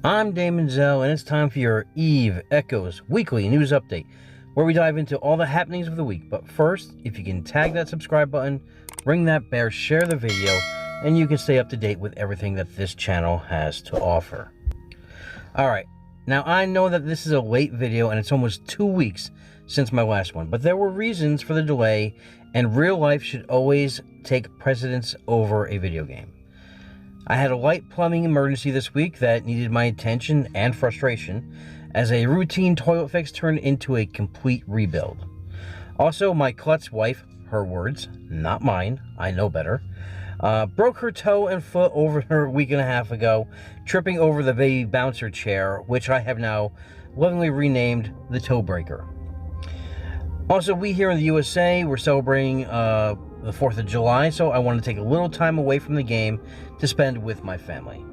I'm Damon Zell, and it's time for your Eve Echoes Weekly News Update, where we dive into all the happenings of the week. But first, if you can tag that subscribe button, ring that bell, share the video, and you can stay up to date with everything that this channel has to offer. Alright, now I know that this is a late video, and it's almost 2 weeks since my last one, but there were reasons for the delay, and real life should always take precedence over a video game. I had a light plumbing emergency this week that needed my attention and frustration, as a routine toilet fix turned into a complete rebuild. Also, my klutz wife, her words, not mine, I know better, broke her toe and foot over her a week and a half ago, tripping over the baby bouncer chair, which I have now lovingly renamed the Toe Breaker. Also, we here in the USA, we're celebrating the 4th of July, so I want to take a little time away from the game to spend with my family.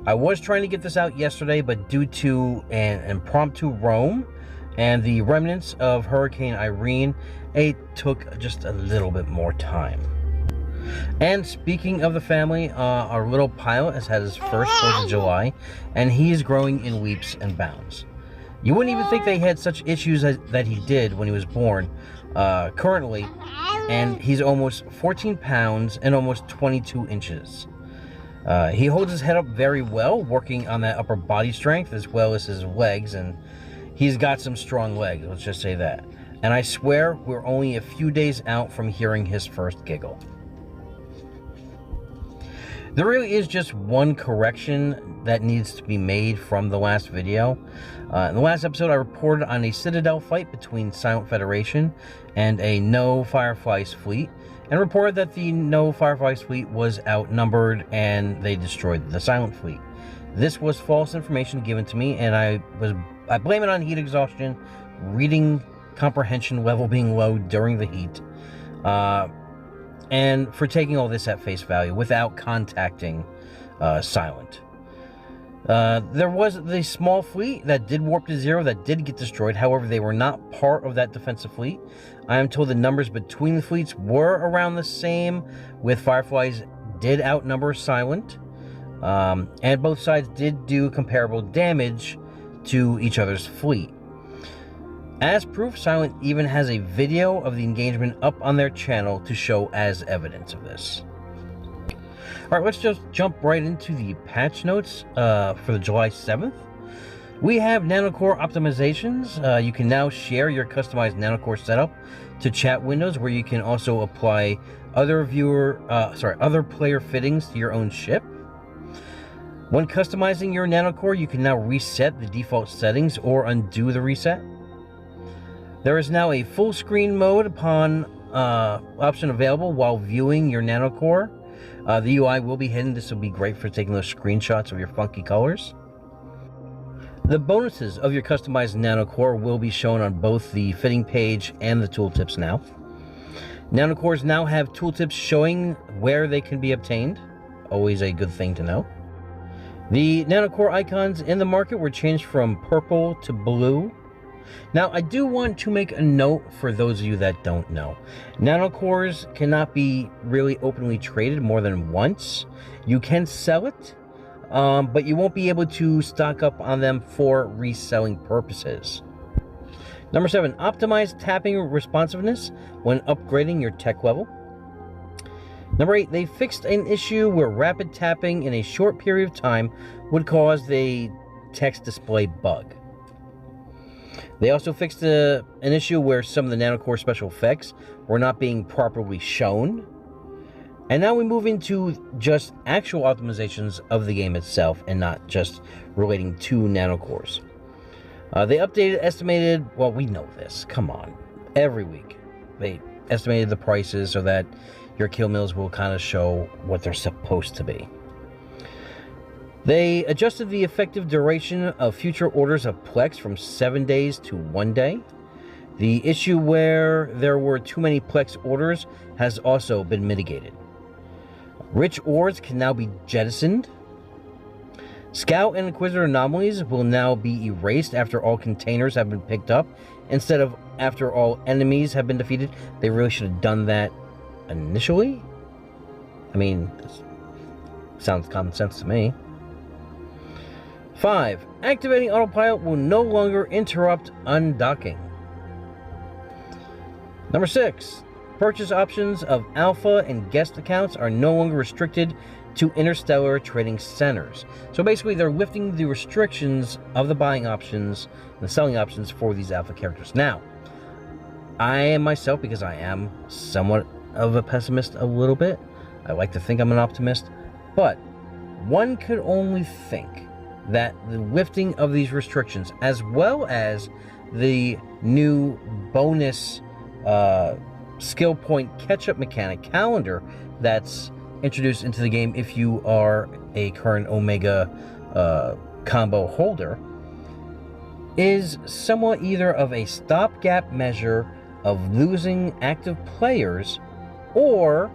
I was trying to get this out yesterday, but due to an impromptu roam and the remnants of Hurricane Irene, it took just a little bit more time. And speaking of the family, our little pilot has had his first 4th of July, and he is growing in leaps and bounds. You wouldn't even think they had such issues that he did when he was born, currently, and he's almost 14 pounds and almost 22 inches. He holds his head up very well, working on that upper body strength as well as his legs, and he's got some strong legs, let's just say that. And I swear we're only a few days out from hearing his first giggle. There really is just one correction that needs to be made from the last video. In the last episode, I reported on a Citadel fight between Silent Federation and a No Fireflies fleet, and reported that the No Fireflies fleet was outnumbered and they destroyed the Silent fleet. This was false information given to me, and I blame it on heat exhaustion, reading comprehension level being low during the heat, and for taking all this at face value without contacting Silent. There was the small fleet that did warp to zero that did get destroyed. However, they were not part of that defensive fleet. I am told the numbers between the fleets were around the same, with Fireflies did outnumber Silent, and both sides did do comparable damage to each other's fleet. As proof, Silent even has a video of the engagement up on their channel to show as evidence of this. Alright, let's just jump right into the patch notes for the July 7th. We have nanocore optimizations. You can now share your customized nanocore setup to chat windows, where you can also apply other player fittings to your own ship. When customizing your nanocore, you can now reset the default settings or undo the reset. There is now a full screen mode option available while viewing your nanocore. The UI will be hidden. This will be great for taking those screenshots of your funky colors. The bonuses of your customized nanocore will be shown on both the fitting page and the tooltips now. Nanocores now have tooltips showing where they can be obtained. Always a good thing to know. The nanocore icons in the market were changed from purple to blue. Now, I do want to make a note for those of you that don't know. Nanocores cannot be really openly traded more than once. You can sell it, but you won't be able to stock up on them for reselling purposes. Number 7, optimize tapping responsiveness when upgrading your tech level. Number 8, they fixed an issue where rapid tapping in a short period of time would cause the text display bug. They also fixed an issue where some of the nanocore special effects were not being properly shown. And now we move into just actual optimizations of the game itself, and not just relating to nanocores. They estimated, well, we know this, come on, every week. They estimated the prices so that your kill mills will kind of show what they're supposed to be. They adjusted the effective duration of future orders of Plex from 7 days to 1 day. The issue where there were too many Plex orders has also been mitigated. Rich ores can now be jettisoned. Scout and Inquisitor anomalies will now be erased after all containers have been picked up, instead of after all enemies have been defeated. They really should have done that initially. I mean, this sounds common sense to me. 5. Activating autopilot will no longer interrupt undocking. Number 6. Purchase options of alpha and guest accounts are no longer restricted to interstellar trading centers. So basically, they're lifting the restrictions of the buying options and the selling options for these alpha characters. Now, I myself, because I am somewhat of a pessimist a little bit, I like to think I'm an optimist, but one could only think that the lifting of these restrictions, as well as the new bonus skill point catch-up mechanic calendar that's introduced into the game if you are a current Omega combo holder, is somewhat either of a stopgap measure of losing active players, or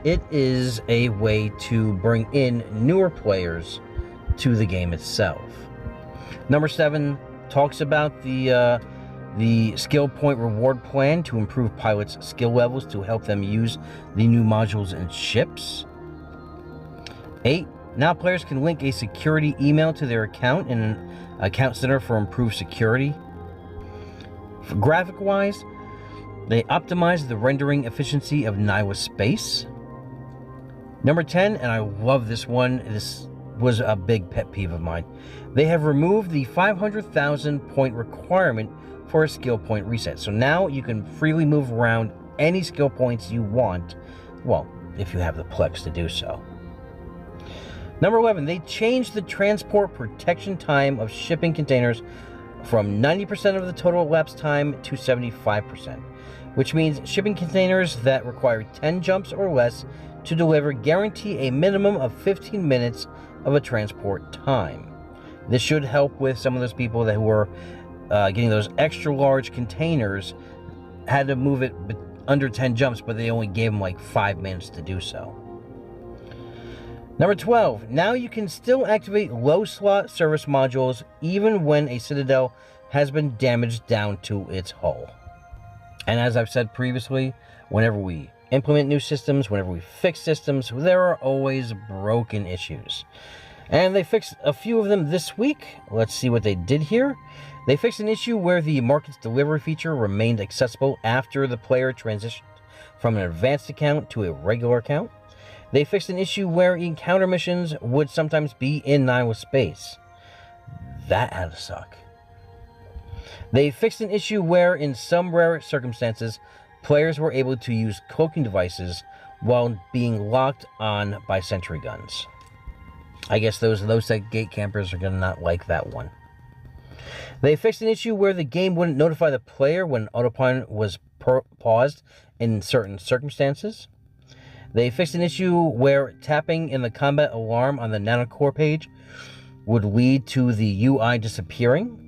it is a way to bring in newer players to the game itself. Number 7 talks about the skill point reward plan to improve pilots' skill levels to help them use the new modules and ships. 8. Now players can link a security email to their account in an account center for improved security. Graphic-wise, they optimize the rendering efficiency of Niwa space. Number 10, and I love this one, this was a big pet peeve of mine. They have removed the 500,000 point requirement for a skill point reset. So now you can freely move around any skill points you want, well, if you have the plex to do so. Number 11, they changed the transport protection time of shipping containers from 90% of the total elapsed time to 75%, which means shipping containers that require 10 jumps or less to deliver guarantee a minimum of 15 minutes of a transport time. This should help with some of those people that were getting those extra large containers, had to move it under 10 jumps, but they only gave them like 5 minutes to do so. Number 12, now you can still activate low slot service modules even when a Citadel has been damaged down to its hull. And as I've said previously, whenever we implement new systems, whenever we fix systems, there are always broken issues. And they fixed a few of them this week. Let's see what they did here. They fixed an issue where the market's delivery feature remained accessible after the player transitioned from an advanced account to a regular account. They fixed an issue where encounter missions would sometimes be in Niwa space. That had to suck. They fixed an issue where, in some rare circumstances, players were able to use cloaking devices while being locked on by sentry guns. I guess those gate campers are going to not like that one. They fixed an issue where the game wouldn't notify the player when autopilot was paused in certain circumstances. They fixed an issue where tapping in the combat alarm on the nanocore page would lead to the UI disappearing.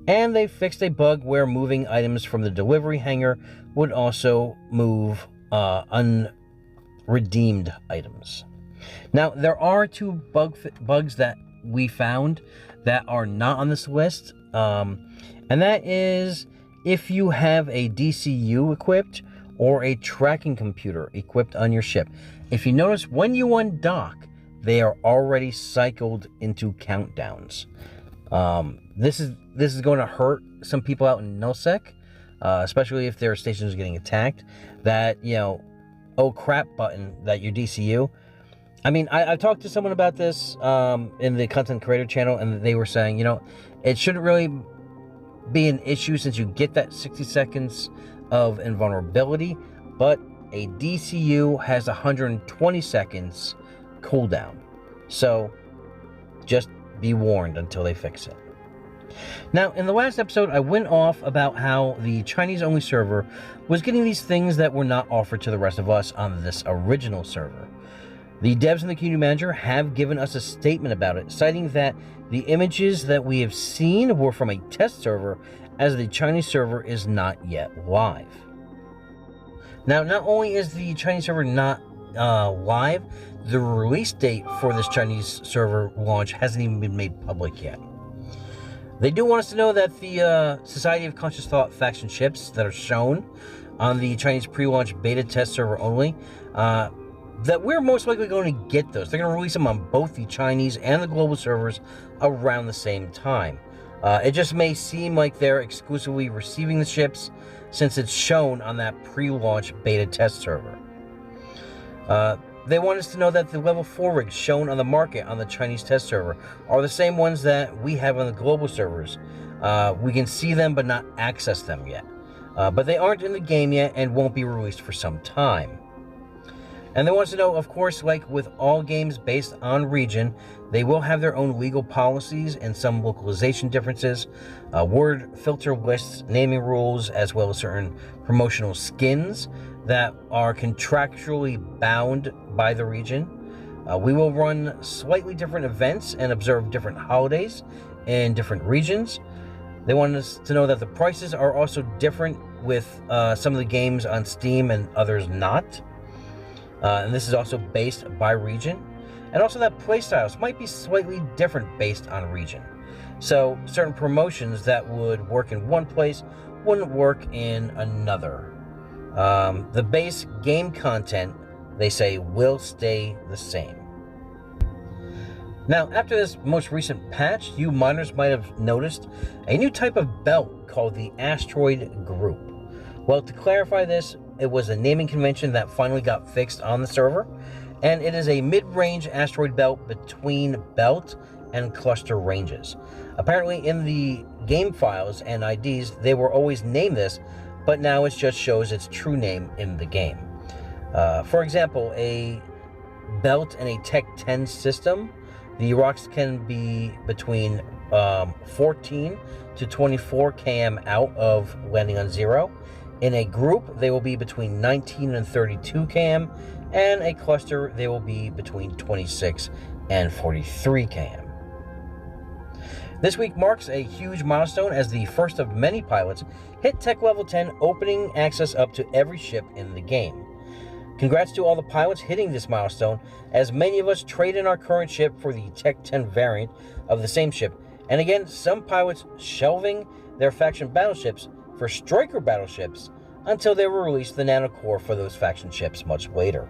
And they fixed a bug where moving items from the delivery hangar would also move unredeemed items. Now, there are 2 bugs that we found that are not on this list. And that is if you have a DCU equipped or a tracking computer equipped on your ship. If you notice, when you undock, they are already cycled into countdowns. This is going to hurt some people out in nullsec, especially if their station is getting attacked. That, you know, oh crap button that your DCU. I mean, I talked to someone about this in the content creator channel, and they were saying, you know, it shouldn't really be an issue since you get that 60 seconds of invulnerability, but a DCU has 120 seconds cooldown. So just be warned until they fix it. Now, in the last episode, I went off about how the Chinese-only server was getting these things that were not offered to the rest of us on this original server. The devs and the community manager have given us a statement about it, citing that the images that we have seen were from a test server, as the Chinese server is not yet live. Now, not only is the Chinese server not live, the release date for this Chinese server launch hasn't even been made public yet. They do want us to know that the Society of Conscious Thought faction ships that are shown on the Chinese pre-launch beta test server only, that we're most likely going to get those. They're going to release them on both the Chinese and the global servers around the same time. It just may seem like they're exclusively receiving the ships since it's shown on that pre-launch beta test server. They want us to know that the level 4 rigs shown on the market on the Chinese test server are the same ones that we have on the global servers. We can see them but not access them yet. But they aren't in the game yet and won't be released for some time. And they want us to know, of course, like with all games based on region, they will have their own legal policies and some localization differences, word filter lists, naming rules, as well as certain promotional skins that are contractually bound by the region. We will run slightly different events and observe different holidays in different regions. They want us to know that the prices are also different with some of the games on Steam and others not. And this is also based by region. And also that playstyles might be slightly different based on region. So certain promotions that would work in one place wouldn't work in another. The base game content, they say, will stay the same. Now, after this most recent patch, you miners might have noticed a new type of belt called the Asteroid Group. Well, to clarify this, it was a naming convention that finally got fixed on the server, and it is a mid-range asteroid belt between belt and cluster ranges. Apparently, in the game files and IDs, they were always named this, but now it just shows its true name in the game. For example, a belt in a Tech 10 system, the rocks can be between 14 to 24 km out of landing on 0. In a group, they will be between 19 and 32 km, and a cluster, they will be between 26 and 43 km. This week marks a huge milestone as the first of many pilots hit Tech Level 10, opening access up to every ship in the game. Congrats to all the pilots hitting this milestone, as many of us trade in our current ship for the Tech 10 variant of the same ship, and again, some pilots shelving their faction battleships for Striker battleships until they will release the nanocore for those faction ships much later.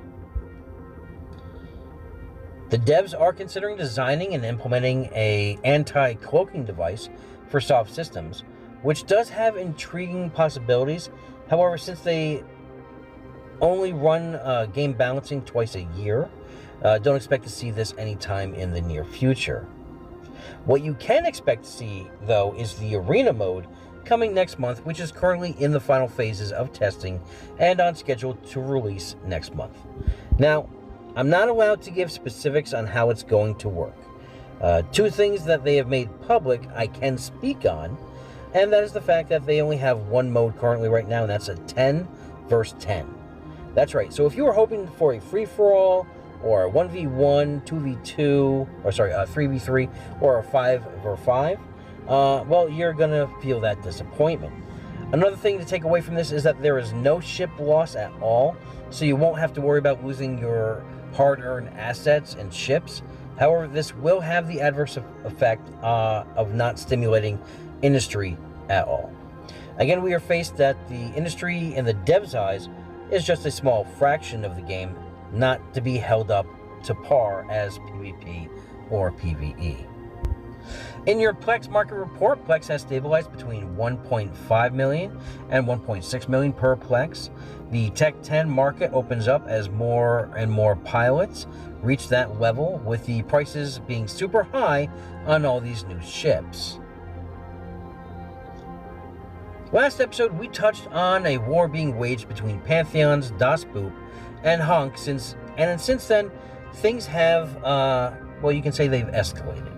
The devs are considering designing and implementing an anti-cloaking device for soft systems, which does have intriguing possibilities. However, since they only run game balancing twice a year, don't expect to see this anytime in the near future. What you can expect to see, though, is the arena mode coming next month, which is currently in the final phases of testing and on schedule to release next month. Now, I'm not allowed to give specifics on how it's going to work. Two things that they have made public I can speak on, and that is the fact that they only have one mode currently right now, and that's a 10 versus 10. That's right, so if you were hoping for a free-for-all, or a 1v1, 2v2, or sorry, a 3v3, or a 5v5, well, you're gonna feel that disappointment. Another thing to take away from this is that there is no ship loss at all, so you won't have to worry about losing your hard-earned assets and ships. However, this will have the adverse effect of not stimulating industry at all. Again, we are faced that the industry in the devs' eyes is just a small fraction of the game, not to be held up to par as PvP or PvE. In your Plex market report, Plex has stabilized between 1.5 million and 1.6 million per Plex. The Tech 10 market opens up as more and more pilots reach that level, with the prices being super high on all these new ships. Last episode, we touched on a war being waged between Pantheon's Das Boop and Honk, since then, things have, well, you can say they've escalated.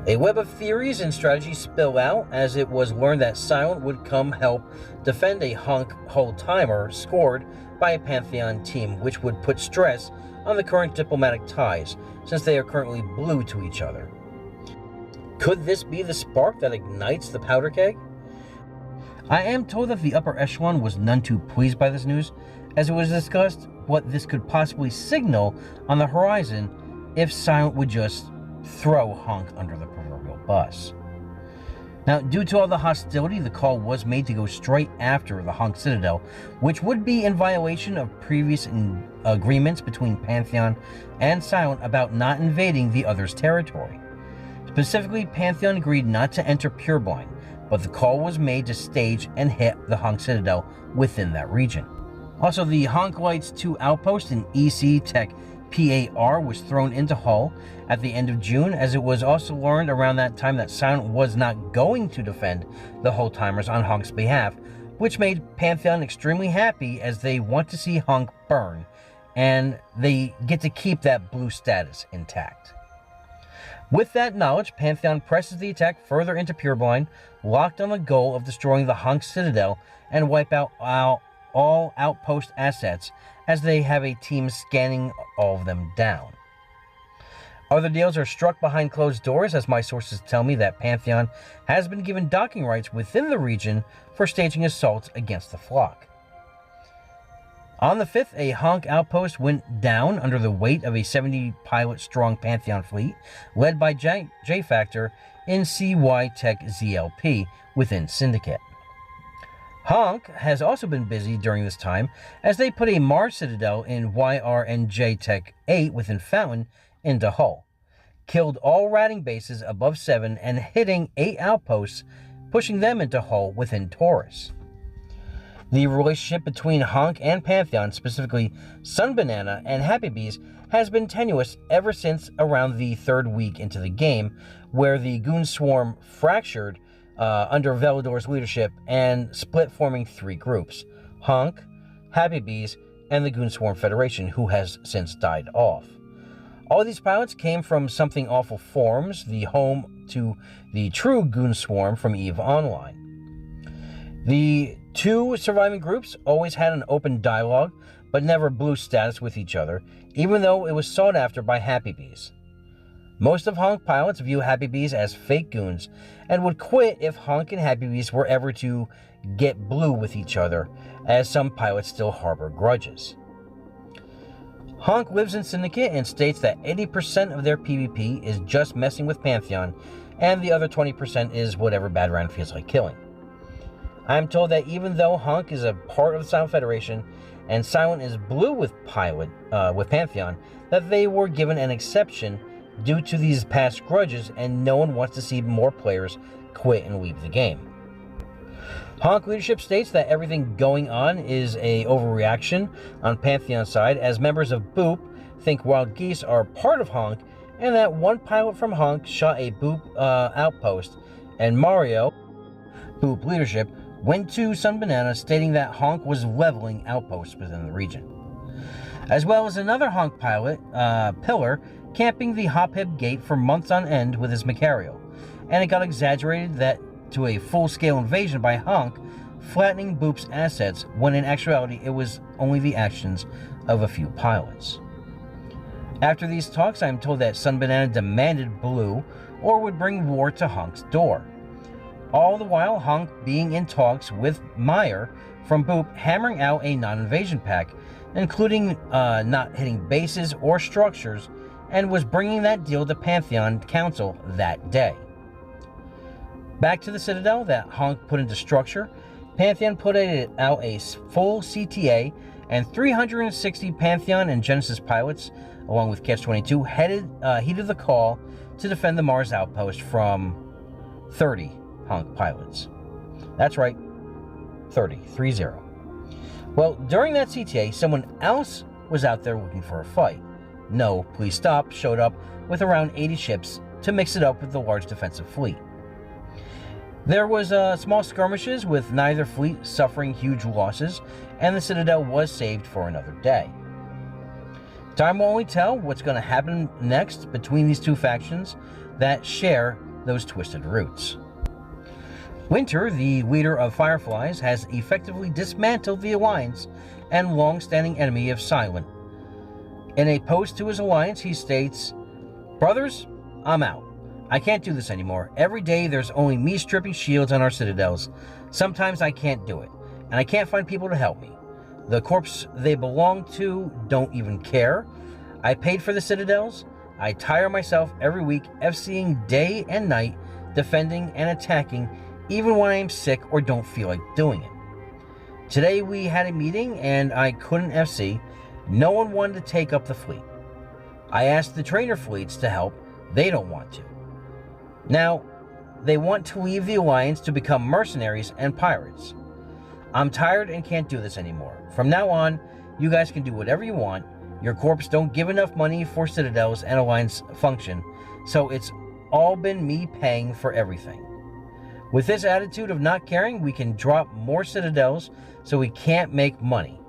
A web of theories and strategies spill out as it was learned that Silent would come help defend a Honk hull timer scored by a Pantheon team, which would put stress on the current diplomatic ties, since they are currently blue to each other. Could this be the spark that ignites the powder keg? I am told that the upper echelon was none too pleased by this news, as it was discussed what this could possibly signal on the horizon if Silent would just throw Honk under the proverbial bus. Now, due to all the hostility, the call was made to go straight after the Honk Citadel, which would be in violation of previous agreements between Pantheon and Silent about not invading the other's territory. Specifically, Pantheon agreed not to enter Pureblind, but the call was made to stage and hit the Honk Citadel within that region. Also, the Honk Lights 2 outpost in EC Tech PAR was thrown into Hull at the end of June, as it was also learned around that time that Silent was not going to defend the Hull timers on Honk's behalf, which made Pantheon extremely happy as they want to see Honk burn, and they get to keep that blue status intact. With that knowledge, Pantheon presses the attack further into Pureblind, locked on the goal of destroying the Honk Citadel and wipe out all outpost assets, as they have a team scanning all of them down. Other deals are struck behind closed doors, as my sources tell me that Pantheon has been given docking rights within the region for staging assaults against the flock. On the 5th, a Honk outpost went down under the weight of a 70-pilot-strong Pantheon fleet, led by J-Factor in CY Tech ZLP within Syndicate. Honk has also been busy during this time, as they put a Mars Citadel in YR and J Tech 8 within Fountain into Hull, killed all ratting bases above 7 and hitting 8 outposts, pushing them into Hull within Taurus. The relationship between Honk and Pantheon, specifically Sunbanana and Happy Bees, has been tenuous ever since around the 3rd week into the game, where the Goon Swarm fractured under Velador's leadership and split, forming 3 groups: Honk, Happy Bees, and the Goon Swarm Federation, who has since died off. All these pilots came from Something Awful Forms, the home to the true Goon Swarm from EVE Online. The 2 surviving groups always had an open dialogue, but never blue status with each other, even though it was sought after by Happy Bees. Most of Honk pilots view Happy Bees as fake goons, and would quit if Honk and Happy Bees were ever to get blue with each other, as some pilots still harbor grudges. Honk lives in Syndicate and states that 80% of their PvP is just messing with Pantheon, and the other 20% is whatever bad round feels like killing. I am told that even though Honk is a part of the Silent Federation, and Silent is blue with Pantheon, that they were given an exception due to these past grudges, and no one wants to see more players quit and leave the game. Honk leadership states that everything going on is a overreaction on Pantheon's side, as members of Boop think wild geese are part of Honk, and that one pilot from Honk shot a Boop outpost, and Mario, Boop leadership, went to Sunbanana stating that Honk was leveling outposts within the region. As well as another Honk pilot, Pillar, camping the Hop-Hib gate for months on end with his Macario, and it got exaggerated that to a full-scale invasion by Honk, flattening Boop's assets, when in actuality it was only the actions of a few pilots. After these talks, I am told that Sunbanana demanded blue, or would bring war to Honk's door. All the while, Honk being in talks with Meyer from Boop, hammering out a non-invasion pack, including not hitting bases or structures, and was bringing that deal to Pantheon Council that day. Back to the Citadel that Honk put into structure, Pantheon put out a full CTA, and 360 Pantheon and Genesis pilots, along with Catch-22, heeded the call to defend the Mars outpost from 30 Honk pilots. That's right, 30. Well, during that CTA, someone else was out there looking for a fight. No, Please Stop showed up with around 80 ships to mix it up with the large defensive fleet. There was small skirmishes with neither fleet suffering huge losses, and the Citadel was saved for another day. Time will only tell what's going to happen next between these two factions that share those twisted roots. Winter, the leader of Fireflies, has effectively dismantled the Alliance and long-standing enemy of Silent. In a post to his alliance, he states, "Brothers, I'm out. I can't do this anymore. Every day there's only me stripping shields on our citadels. Sometimes I can't do it, and I can't find people to help me. The corps they belong to don't even care. I paid for the citadels. I tire myself every week FCing day and night defending, and attacking even when I am sick or don't feel like doing it. Today we had a meeting and I couldn't FC. No one wanted to take up the fleet. I asked the trainer fleets to help. They don't want to. Now, they want to leave the Alliance to become mercenaries and pirates. I'm tired and can't do this anymore. From now on, you guys can do whatever you want. Your corps don't give enough money for Citadels and Alliance function, so it's all been me paying for everything. With this attitude of not caring, we can drop more Citadels so we can't make money.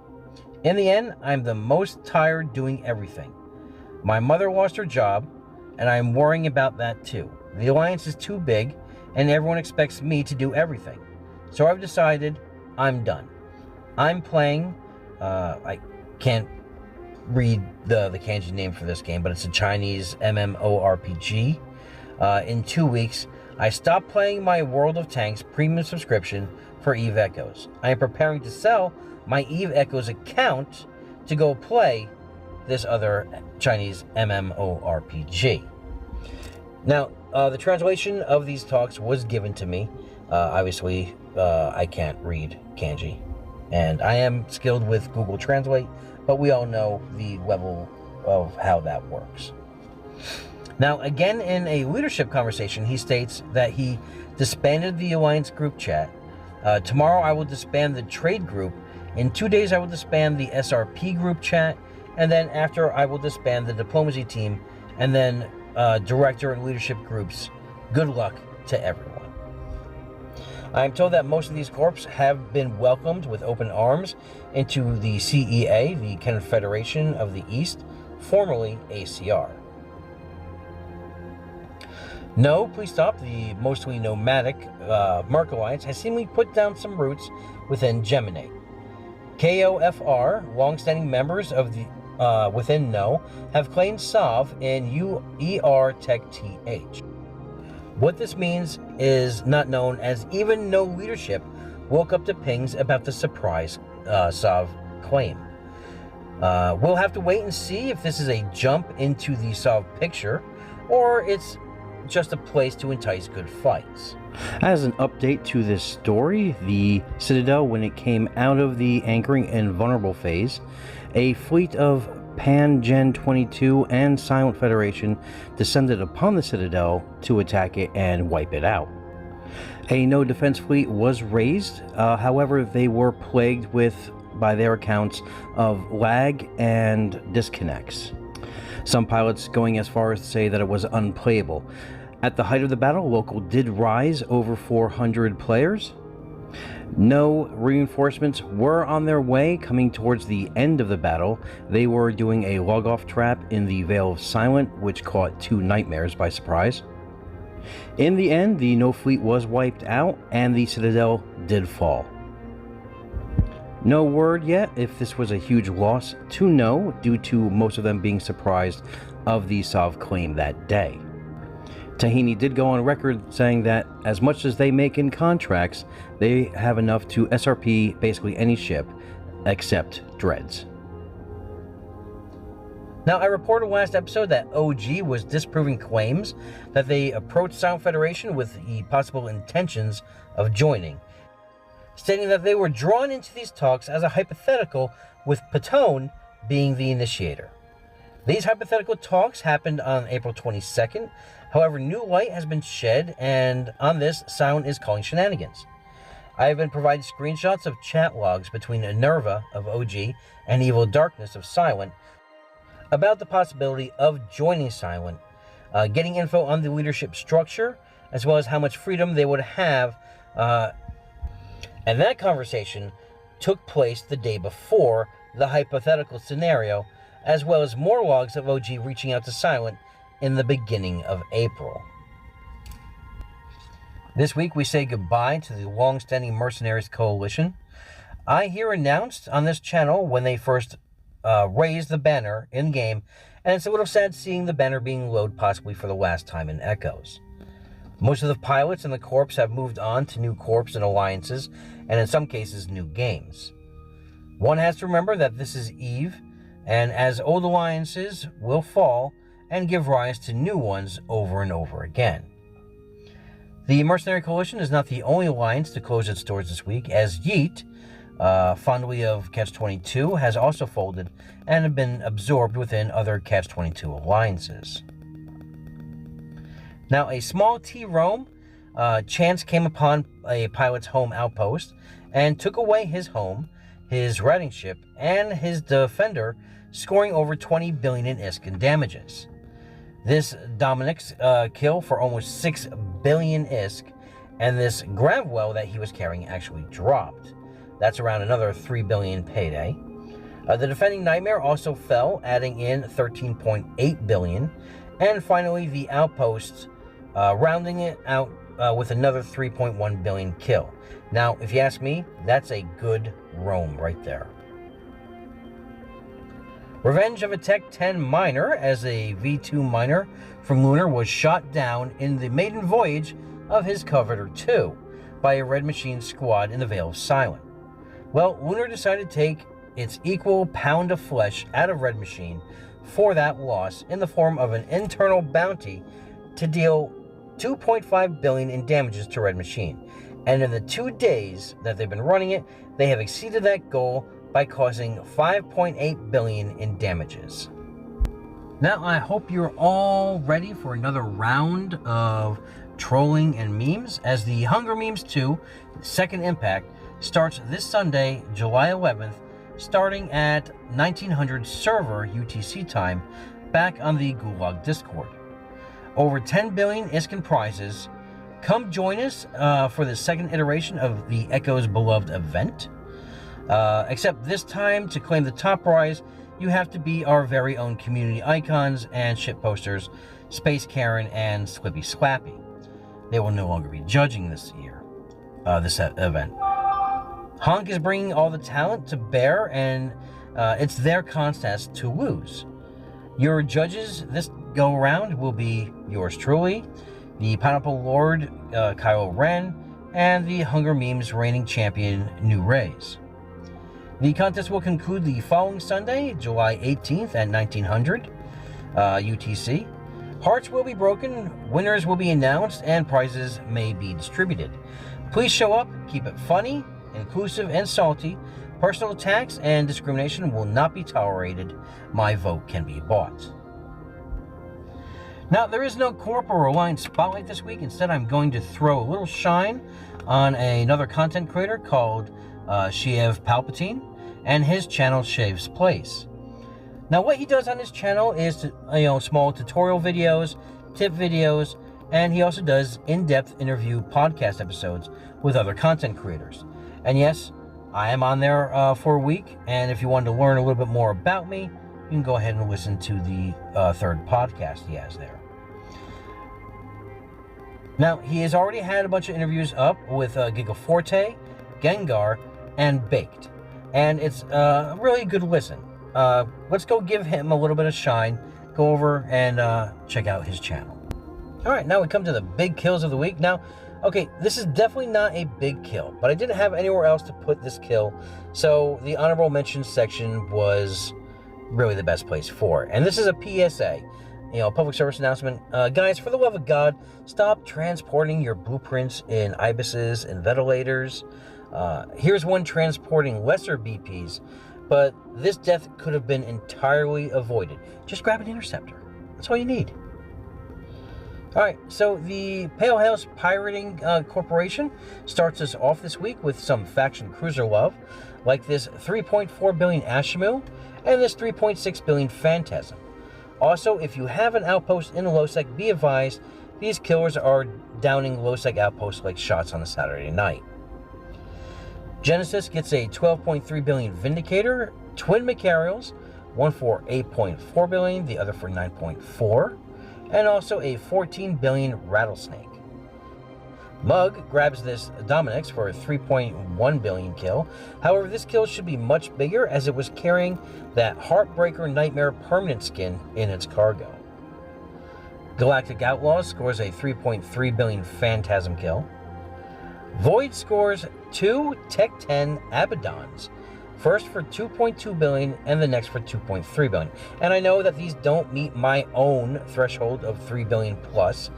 In the end, I'm the most tired doing everything. My mother lost her job, and I'm worrying about that too. The Alliance is too big, and everyone expects me to do everything. So I've decided I'm done. I'm playing, I can't read the kanji name for this game, but it's a Chinese MMORPG. In 2 weeks, I stopped playing my World of Tanks premium subscription for Eve Echoes. I am preparing to sell my Eve Echoes account to go play this other Chinese MMORPG. Now, the translation of these talks was given to me. Obviously, I can't read kanji, and I am skilled with Google Translate, but we all know the level of how that works. Now, again, in a leadership conversation, he states that he disbanded the Alliance group chat. Tomorrow, I will disband the trade group. In 2 days, I will disband the SRP group chat. And then after, I will disband the diplomacy team. And then director and leadership groups. Good luck to everyone. I am told that most of these corps have been welcomed with open arms into the CEA, the Confederation of the East, formerly ACR. No, please stop. The mostly nomadic Merc Alliance has seemingly put down some roots within Geminate. KOFR, long-standing members of the within No, have claimed SOV in UER Tech TH. What this means is not known, as even No leadership woke up to pings about the surprise SOV claim. We'll have to wait and see if this is a jump into the SOV picture, or it's just a place to entice good fights. As an update to this story, the Citadel, when it came out of the anchoring and vulnerable phase, a fleet of Pan Gen 22 and Silent Federation descended upon the Citadel to attack it and wipe it out. A no defense fleet was raised, however they were plagued with, by their accounts, of lag and disconnects. Some pilots going as far as to say that it was unplayable. At the height of the battle, local did rise over 400 players. No reinforcements were on their way coming towards the end of the battle. They were doing a log-off trap in the Vale of Silent, which caught 2 Nightmares by surprise. In the end, the No fleet was wiped out, and the Citadel did fall. No word yet if this was a huge loss to No, due to most of them being surprised of the SOV claim that day. Tahini did go on record saying that as much as they make in contracts, they have enough to SRP basically any ship except Dreads. Now, I reported last episode that OG was disproving claims that they approached Silent Federation with the possible intentions of joining, stating that they were drawn into these talks as a hypothetical, with Patone being the initiator. These hypothetical talks happened on April 22nd. However, new light has been shed, and on this, Silent is calling shenanigans. I have been provided screenshots of chat logs between Enerva of OG and Evil Darkness of Silent about the possibility of joining Silent, getting info on the leadership structure, as well as how much freedom they would have, and that conversation took place the day before the hypothetical scenario, as well as more logs of OG reaching out to Silent in the beginning of April. This week we say goodbye to the long-standing Mercenaries Coalition. I hear announced on this channel when they first raised the banner in-game, and it's a little sad seeing the banner being lowered possibly for the last time in Echoes. Most of the pilots in the corps have moved on to new corps and alliances, and in some cases new games. One has to remember that this is Eve, and as old alliances will fall and give rise to new ones over and over again. The Mercenary Coalition is not the only alliance to close its doors this week, as Yeet, fondly of Catch-22, has also folded and been absorbed within other Catch-22 alliances. Now, a small T-Roam chance came upon a pilot's home outpost and took away his home, his riding ship, and his defender, scoring over 20 billion in ISK in damages. This Dominic's kill for almost 6 billion ISK, and this grav well that he was carrying actually dropped. That's around another 3 billion payday. The defending Nightmare also fell, adding in 13.8 billion. And finally, the outposts, rounding it out with another 3.1 billion kill. Now, if you ask me, that's a good roam right there. Revenge of a Tech 10 miner, as a V2 miner from Lunar was shot down in the maiden voyage of his Covetor 2 by a Red Machine squad in the Veil of Silent. Well, Lunar decided to take its equal pound of flesh out of Red Machine for that loss in the form of an internal bounty to deal 2.5 billion in damages to Red Machine. And in the 2 days that they've been running it, they have exceeded that goal by causing 5.8 billion in damages. Now, I hope you're all ready for another round of trolling and memes, as the Hunger Memes 2 Second Impact starts this Sunday, July 11th, starting at 1900 server UTC time, back on the Gulag Discord. Over 10 billion ISK in prizes. Come join us for the second iteration of the Echo's Beloved event. Except this time, to claim the top prize, you have to be our very own community icons and shitposters, Space Karen and Slippy Slappy. They will no longer be judging this year, this event. Honk is bringing all the talent to bear, and it's their contest to lose. Your judges this go around will be yours truly, the Pineapple Lord, Kylo Ren, and the Hunger Memes reigning champion, New Rays. The contest will conclude the following Sunday, July 18th at 1900 UTC. Hearts will be broken, winners will be announced, and prizes may be distributed. Please show up, keep it funny, inclusive, and salty. Personal attacks and discrimination will not be tolerated. My vote can be bought. Now, there is no Corp or Alliance Spotlight this week. Instead, I'm going to throw a little shine on another content creator called Sheev Palpatine and his channel Sheev's Place. Now, what he does on his channel is small tutorial videos, tip videos, and he also does in-depth interview podcast episodes with other content creators. And yes, I am on there for a week, and if you wanted to learn a little bit more about me, you can go ahead and listen to the third podcast he has there. Now, he has already had a bunch of interviews up with Gigaforte, Gengar, and Baked, and it's a really good listen. Let's go give him a little bit of shine, go over and check out his channel. Alright, now we come to the big kills of the week. Now, okay, this is definitely not a big kill, but I didn't have anywhere else to put this kill, so the honorable mentions section was really the best place for it. And this is a PSA, public service announcement. Guys, for the love of God, stop transporting your blueprints in ibises and ventilators. Here's one transporting lesser BPs, but this death could have been entirely avoided. Just grab an interceptor. That's all you need. Alright, so the Pale House Pirating Corporation starts us off this week with some faction cruiser love, like this 3.4 billion Ashimu and this 3.6 billion Phantasm. Also, if you have an outpost in Lowsec, be advised, these killers are downing Lowsec outposts like shots on a Saturday night. Genesis gets a 12.3 billion Vindicator, twin Macarials, one for 8.4 billion, the other for 9.4, and also a 14 billion Rattlesnake. Mug grabs this Dominic's for a 3.1 billion kill. However, this kill should be much bigger, as it was carrying that Heartbreaker Nightmare permanent skin in its cargo. Galactic Outlaws scores a 3.3 billion Phantasm kill. Void scores 2 Tech 10 Abaddons, first for 2.2 billion and the next for 2.3 billion. And I know that these don't meet my own threshold of 3 billion plus,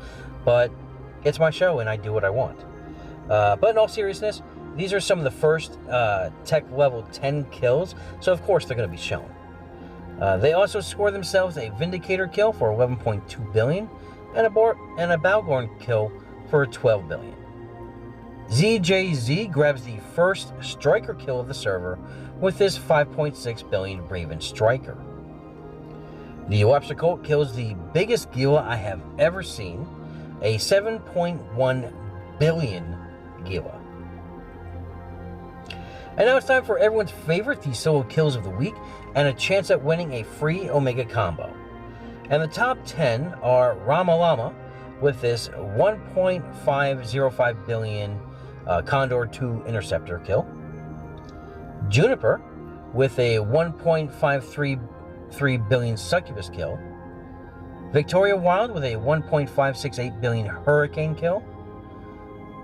but it's my show and I do what I want. But in all seriousness, these are some of the first tech level 10 kills, so of course they're going to be shown. They also score themselves a Vindicator kill for 11.2 billion and a Bhaalgorn kill for 12 billion. ZJZ grabs the first striker kill of the server with this 5.6 billion Raven striker. The Lobster Cult kills the biggest Gila I have ever seen, a 7.1 billion Gila. And now it's time for everyone's favorite, the solo kills of the week, and a chance at winning a free Omega combo. And the top 10 are Rama Lama with this 1.505 billion Condor 2 Interceptor kill, Juniper with a 1.533 billion Succubus kill, Victoria Wild with a 1.568 billion Hurricane kill,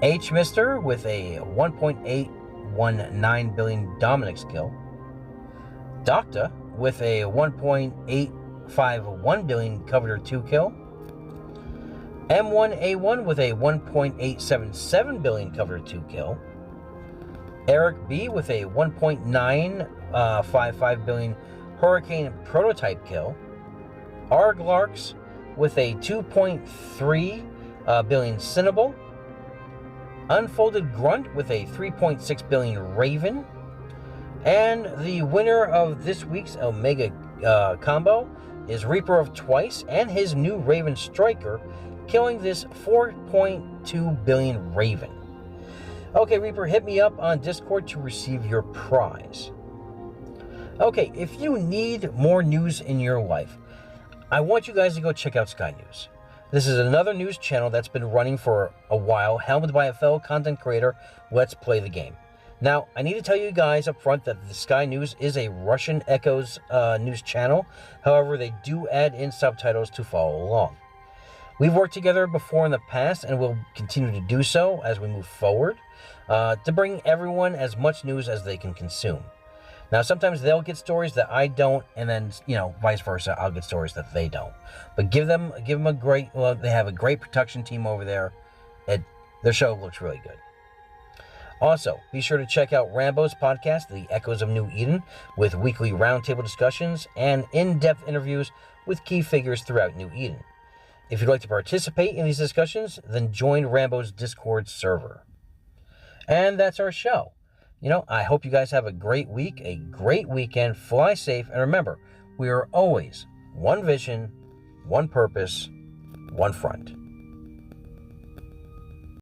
H. Mister with a 1.819 billion Dominic's kill, Docta with a 1.851 billion Coveter 2 kill, M1A1 with a 1.877 billion Coveter 2 kill, Eric B with a 1.955 billion Hurricane Prototype kill, Arglarks with a 2.3 billion Cinnable, Unfolded Grunt with a 3.6 billion Raven, and the winner of this week's Omega combo is Reaper of Twice and his new Raven Striker, killing this 4.2 billion Raven. Okay, Reaper, hit me up on Discord to receive your prize. Okay, if you need more news in your life, I want you guys to go check out Sky News. This is another news channel that's been running for a while, helmed by a fellow content creator. Let's play the game. Now, I need to tell you guys up front that the Sky News is a Russian Echoes news channel. However, they do add in subtitles to follow along. We've worked together before in the past and will continue to do so as we move forward to bring everyone as much news as they can consume. Now, sometimes they'll get stories that I don't, and then, vice versa, I'll get stories that they don't. But give them a great, they have a great production team over there. Their show looks really good. Also, be sure to check out Rambo's podcast, The Echoes of New Eden, with weekly roundtable discussions and in-depth interviews with key figures throughout New Eden. If you'd like to participate in these discussions, then join Rambo's Discord server. And that's our show. I hope you guys have a great week, a great weekend, fly safe, and remember, we are always one vision, one purpose, one front.